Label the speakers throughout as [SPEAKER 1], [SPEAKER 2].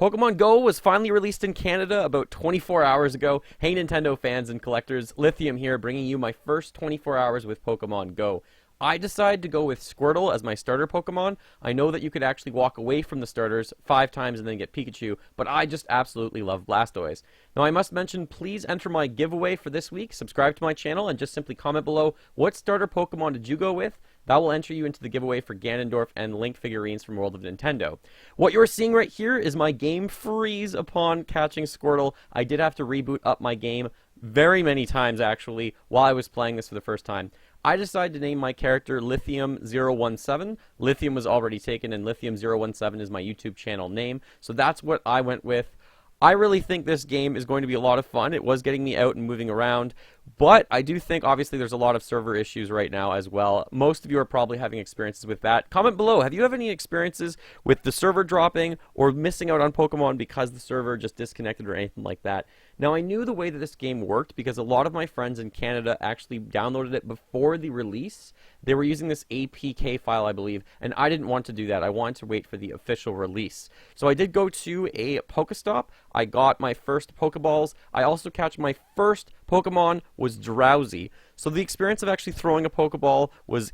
[SPEAKER 1] Pokemon Go was finally released in Canada about 24 hours ago. Hey Nintendo fans and collectors, Lithium here bringing you my first 24 hours with Pokemon Go. I decided to go with Squirtle as my starter Pokemon. I know that you could actually walk away from the starters 5 times and then get Pikachu, but I just absolutely love Blastoise. Now I must mention, please enter my giveaway for this week, subscribe to my channel, and just simply comment below what starter Pokemon did you go with. That will enter you into the giveaway for Ganondorf and Link figurines from World of Nintendo. What you're seeing right here is my game freeze upon catching Squirtle. I did have to reboot up my game very many times actually while I was playing this for the first time. I decided to name my character Lithium017. Lithium was already taken and Lithium017 is my YouTube channel name, so that's what I went with. I really think this game is going to be a lot of fun. It was getting me out and moving around, but I do think obviously there's a lot of server issues right now as well. Most of you are probably having experiences with that. Comment below, have you had any experiences with the server dropping or missing out on Pokemon because the server just disconnected or anything like that? Now I knew the way that this game worked because a lot of my friends in Canada actually downloaded it before the release. They were using this APK file, I believe, and I didn't want to do that. I wanted to wait for the official release. So I did go to a Pokestop. I got my first Pokeballs. I also catch my first Pokemon was Drowsy. So the experience of actually throwing a Pokeball was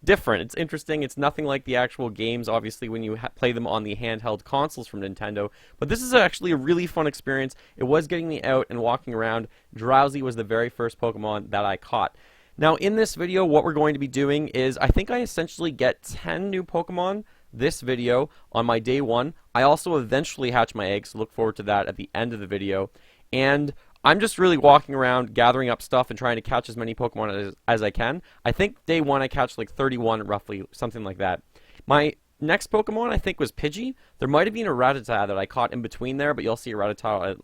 [SPEAKER 1] different. It's interesting. It's nothing like the actual games, obviously, when you play them on the handheld consoles from Nintendo. But this is actually a really fun experience. It was getting me out and walking around. Drowsy was the very first Pokemon that I caught. Now, in this video, what we're going to be doing is, I think I essentially get 10 new Pokemon this video on my day 1. I also eventually hatch my eggs, so look forward to that at the end of the video. And I'm just really walking around, gathering up stuff, and trying to catch as many Pokemon as I can. I think day 1 I catch like 31, roughly, something like that. My next Pokemon, I think, was Pidgey. There might have been a Rattata that I caught in between there, but you'll see a Rattata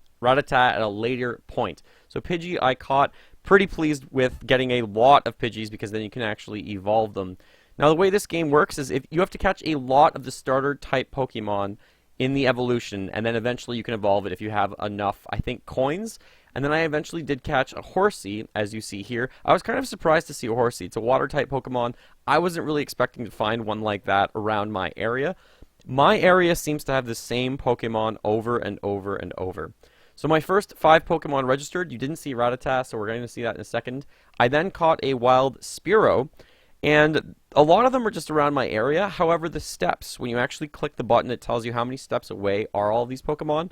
[SPEAKER 1] at a later point. So Pidgey I caught. Pretty pleased with getting a lot of Pidgeys because then you can actually evolve them. Now the way this game works is if you have to catch a lot of the starter type Pokemon in the evolution, and then eventually you can evolve it if you have enough, I think, coins. And then I eventually did catch a Horsey, as you see here. I was kind of surprised to see a Horsey. It's a water type Pokemon. I wasn't really expecting to find one like that around my area. My area seems to have the same Pokemon over and over and over. So my first 5 Pokemon registered. You didn't see Rattata, so we're going to see that in a second. I then caught a wild Spearow, and a lot of them are just around my area. However, the steps, when you actually click the button, it tells you how many steps away are all these Pokemon.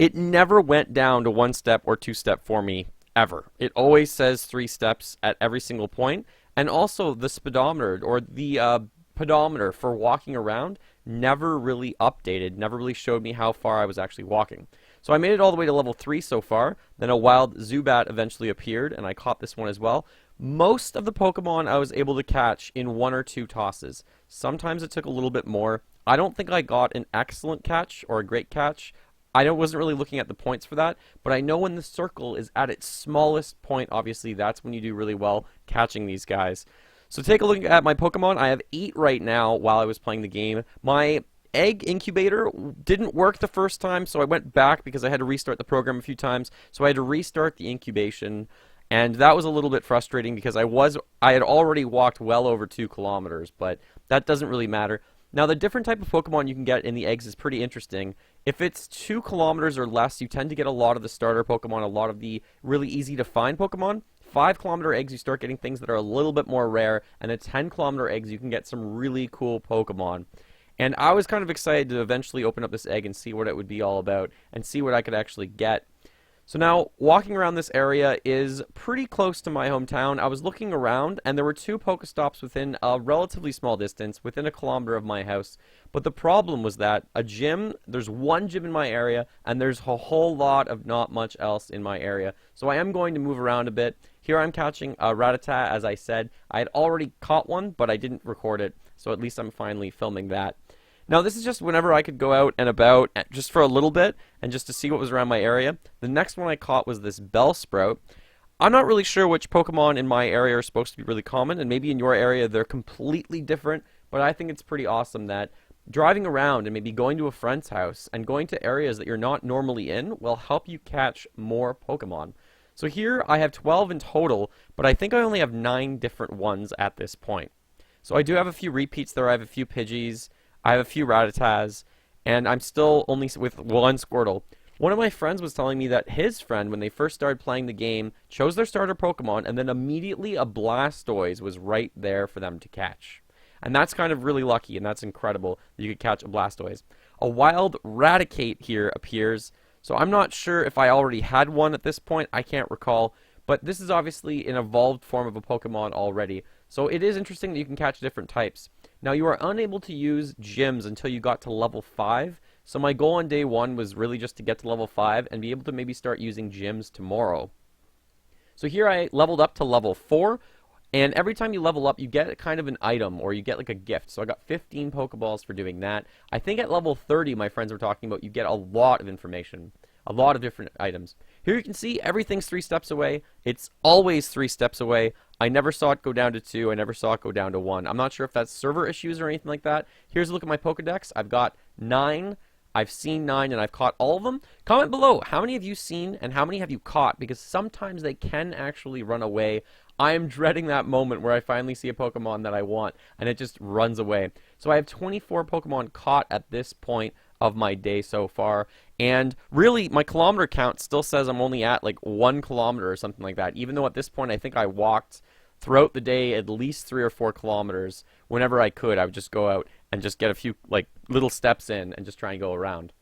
[SPEAKER 1] It never went down to 1 step or 2 step for me, ever. It always says 3 steps at every single point. And also, the speedometer, or the pedometer for walking around, never really updated, never really showed me how far I was actually walking. So I made it all the way to level 3 so far. Then a wild Zubat eventually appeared, and I caught this one as well. Most of the Pokemon I was able to catch in 1 or 2 tosses. Sometimes it took a little bit more. I don't think I got an excellent catch or a great catch. I wasn't really looking at the points for that, but I know when the circle is at its smallest point, obviously that's when you do really well catching these guys. So take a look at my Pokemon. I have 8 right now while I was playing the game. My egg incubator didn't work the first time, so I went back because I had to restart the program a few times. So I had to restart the incubation, and that was a little bit frustrating because I had already walked well over 2 kilometers, but that doesn't really matter. Now the different type of Pokemon you can get in the eggs is pretty interesting. If it's 2 kilometers or less, you tend to get a lot of the starter Pokemon, a lot of the really easy to find Pokemon. 5-kilometer eggs, you start getting things that are a little bit more rare, and at 10-kilometer eggs, you can get some really cool Pokemon. And I was kind of excited to eventually open up this egg and see what it would be all about, and see what I could actually get. So now, walking around this area is pretty close to my hometown. I was looking around, and there were 2 Pokestops within a relatively small distance, within a kilometer of my house. But the problem was that there's 1 gym in my area, and there's a whole lot of not much else in my area. So I am going to move around a bit. Here I'm catching a Rattata, as I said. I had already caught one, but I didn't record it, so at least I'm finally filming that. Now this is just whenever I could go out and about just for a little bit and just to see what was around my area. The next one I caught was this Bellsprout. I'm not really sure which Pokemon in my area are supposed to be really common, and maybe in your area they're completely different, but I think it's pretty awesome that driving around and maybe going to a friend's house and going to areas that you're not normally in will help you catch more Pokemon. So here I have 12 in total, but I think I only have 9 different ones at this point. So I do have a few repeats there. I have a few Pidgeys, I have a few Rattatas, and I'm still only with one Squirtle. One of my friends was telling me that his friend, when they first started playing the game, chose their starter Pokemon, and then immediately a Blastoise was right there for them to catch. And that's kind of really lucky, and that's incredible that you could catch a Blastoise. A wild Raticate here appears, so I'm not sure if I already had one at this point, I can't recall, but this is obviously an evolved form of a Pokemon already, so it is interesting that you can catch different types. Now, you are unable to use gyms until you got to level 5, so my goal on day 1 was really just to get to level 5 and be able to maybe start using gyms tomorrow. So here I leveled up to level 4, and every time you level up, you get kind of an item, or you get like a gift. So I got 15 Pokeballs for doing that. I think at level 30, my friends were talking about, you get a lot of information, a lot of different items. Here you can see everything's 3 steps away. It's always 3 steps away. I never saw it go down to 2. I never saw it go down to 1. I'm not sure if that's server issues or anything like that. Here's a look at my Pokedex. I've got 9. I've seen 9 and I've caught all of them. Comment below, how many have you seen and how many have you caught? Because sometimes they can actually run away. I am dreading that moment where I finally see a Pokemon that I want and it just runs away. So I have 24 Pokemon caught at this point of my day so far. And really, my kilometer count still says I'm only at like 1 kilometer or something like that. Even though at this point I think I walked throughout the day at least 3 or 4 kilometers. Whenever I could, I would just go out and just get a few like little steps in and just try and go around.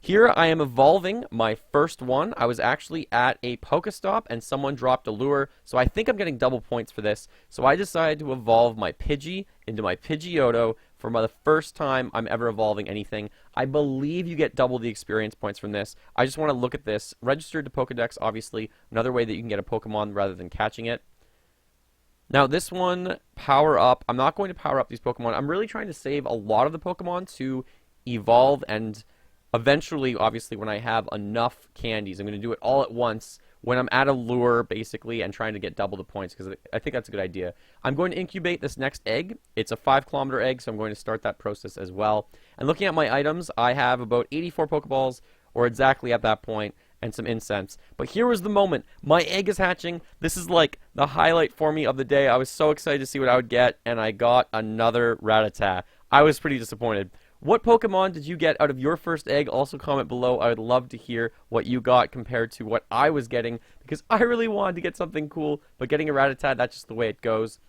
[SPEAKER 1] Here I am evolving my first one. I was actually at a Pokestop and someone dropped a lure, so I think I'm getting double points for this. So I decided to evolve my Pidgey into my Pidgeotto for the first time I'm ever evolving anything. I believe you get double the experience points from this. I just want to look at this. Registered to Pokedex, obviously, another way that you can get a Pokemon rather than catching it. Now this one, power up. I'm not going to power up these Pokemon. I'm really trying to save a lot of the Pokemon to evolve, and eventually, obviously, when I have enough candies, I'm going to do it all at once when I'm at a lure, basically, and trying to get double the points, because I think that's a good idea. I'm going to incubate this next egg. It's a 5-kilometer egg, so I'm going to start that process as well. And looking at my items, I have about 84 Pokeballs, or exactly at that point, and some incense. But here was the moment. My egg is hatching. This is like the highlight for me of the day. I was so excited to see what I would get, and I got another Rattata. I was pretty disappointed. What Pokemon did you get out of your first egg? Also comment below. I would love to hear what you got compared to what I was getting, because I really wanted to get something cool, but getting a Rattata, that's just the way it goes.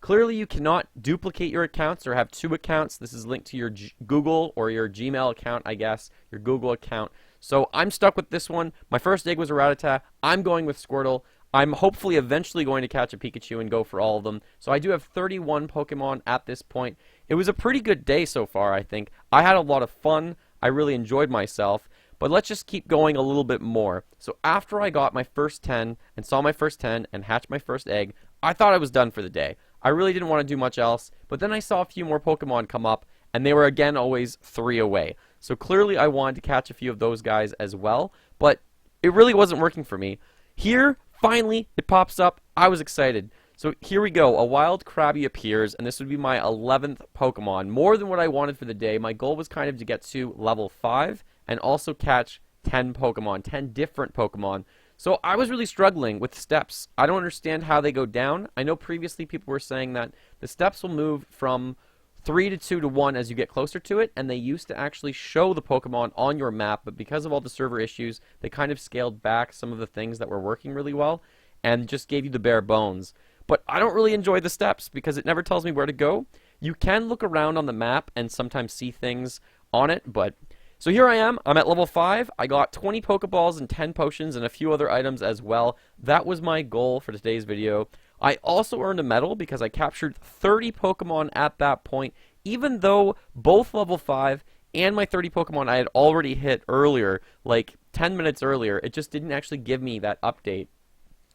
[SPEAKER 1] Clearly, you cannot duplicate your accounts or have 2 accounts. This is linked to your Google or your Gmail account, I guess, your Google account. So I'm stuck with this one. My first egg was a Rattata. I'm going with Squirtle. I'm hopefully eventually going to catch a Pikachu and go for all of them. So I do have 31 Pokemon at this point. It was a pretty good day so far, I think. I had a lot of fun. I really enjoyed myself. But let's just keep going a little bit more. So after I got my first 10 and saw my first 10 and hatched my first egg, I thought I was done for the day. I really didn't want to do much else. But then I saw a few more Pokemon come up, and they were again always 3 away. So clearly I wanted to catch a few of those guys as well, but it really wasn't working for me. Here, finally, it pops up. I was excited. So here we go. A wild Krabby appears, and this would be my 11th Pokemon. More than what I wanted for the day. My goal was kind of to get to level 5 and also catch 10 Pokemon, 10 different Pokemon. So I was really struggling with steps. I don't understand how they go down. I know previously people were saying that the steps will move from 3 to 2 to 1 as you get closer to it, and they used to actually show the Pokemon on your map, but because of all the server issues, they kind of scaled back some of the things that were working really well and just gave you the bare bones. But I don't really enjoy the steps because it never tells me where to go. You can look around on the map and sometimes see things on it, but so here I am. I'm at level 5. I got 20 Pokeballs and 10 potions and a few other items as well. That was my goal for today's video. I also earned a medal because I captured 30 Pokemon at that point, even though both level 5 and my 30 Pokemon I had already hit earlier, like 10 minutes earlier. It just didn't actually give me that update.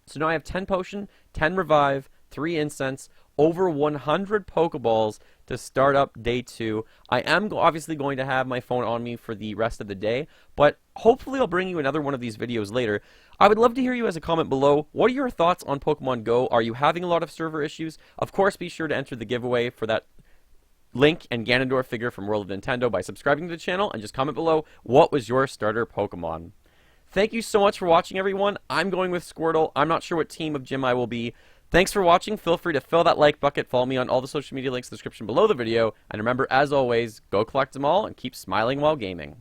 [SPEAKER 1] So now I have 10 Potion, 10 Revive, 3 Incense, over 100 Pokeballs to start up day 2. I am obviously going to have my phone on me for the rest of the day, but hopefully I'll bring you another one of these videos later. I would love to hear you as a comment below. What are your thoughts on Pokemon Go? Are you having a lot of server issues? Of course, be sure to enter the giveaway for that Link and Ganondorf figure from World of Nintendo by subscribing to the channel, and just comment below, what was your starter Pokemon? Thank you so much for watching, everyone. I'm going with Squirtle. I'm not sure what team of gym I will be. Thanks for watching. Feel free to fill that like bucket, follow me on all the social media links in the description below the video, and remember, as always, go collect them all and keep smiling while gaming.